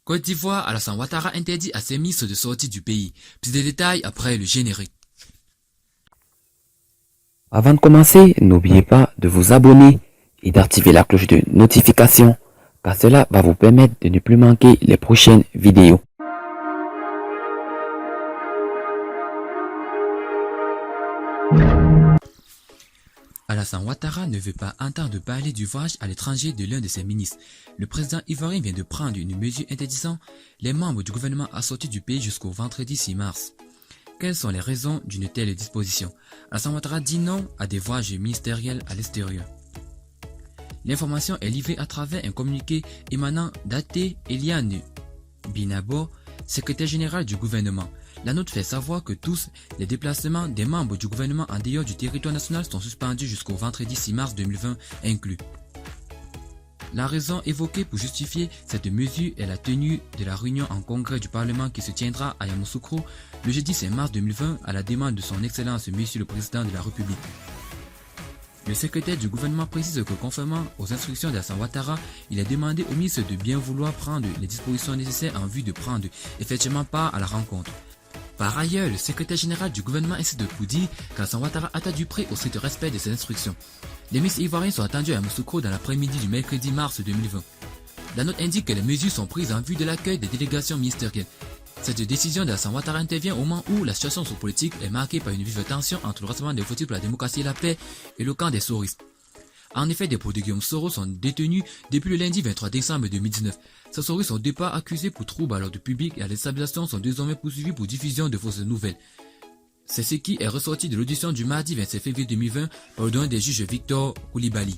Côte d'Ivoire, Alassane Ouattara interdit à ses ministres de sortir du pays. Plus de détails après le générique. Avant de commencer, n'oubliez pas de vous abonner et d'activer la cloche de notification, car cela va vous permettre de ne plus manquer les prochaines vidéos. Alassane Ouattara ne veut pas entendre parler du voyage à l'étranger de l'un de ses ministres. Le président ivoirien vient de prendre une mesure interdisant les membres du gouvernement à sortir du pays jusqu'au vendredi 6 mars. Quelles sont les raisons d'une telle disposition? Alassane Ouattara dit non à des voyages ministériels à l'extérieur. L'information est livrée à travers un communiqué émanant d'Até Eliane Binabo, secrétaire général du gouvernement. La note fait savoir que tous les déplacements des membres du gouvernement en dehors du territoire national sont suspendus jusqu'au vendredi 6 mars 2020 inclus. La raison évoquée pour justifier cette mesure est la tenue de la réunion en congrès du Parlement qui se tiendra à Yamoussoukro le jeudi 5 mars 2020 à la demande de son Excellence Monsieur le Président de la République. Le secrétaire du gouvernement précise que conformément aux instructions d'Alassane Ouattara, il est demandé au ministre de bien vouloir prendre les dispositions nécessaires en vue de prendre effectivement part à la rencontre. Par ailleurs, le secrétaire général du gouvernement insiste pour dire qu'Alassane Ouattara attend du près au strict respect de ses instructions. Les ministres ivoiriens sont attendus à Yamoussoukro dans l'après-midi du mercredi mars 2020. La note indique que les mesures sont prises en vue de l'accueil des délégations ministérielles. Cette décision d'Alassane Ouattara intervient au moment où la situation sociopolitique est marquée par une vive tension entre le Rassemblement des Forces pour la démocratie et la paix et le camp des souristes. En effet, des proches de Guillaume Soro sont détenus depuis le lundi 23 décembre 2019. Ces souristes sont au départ accusés pour troubles à l'ordre public et à l'instabilisation sont désormais poursuivis pour diffusion de fausses nouvelles. C'est ce qui est ressorti de l'audition du mardi 27 février 2020 par le doyen des juges Victor Koulibaly.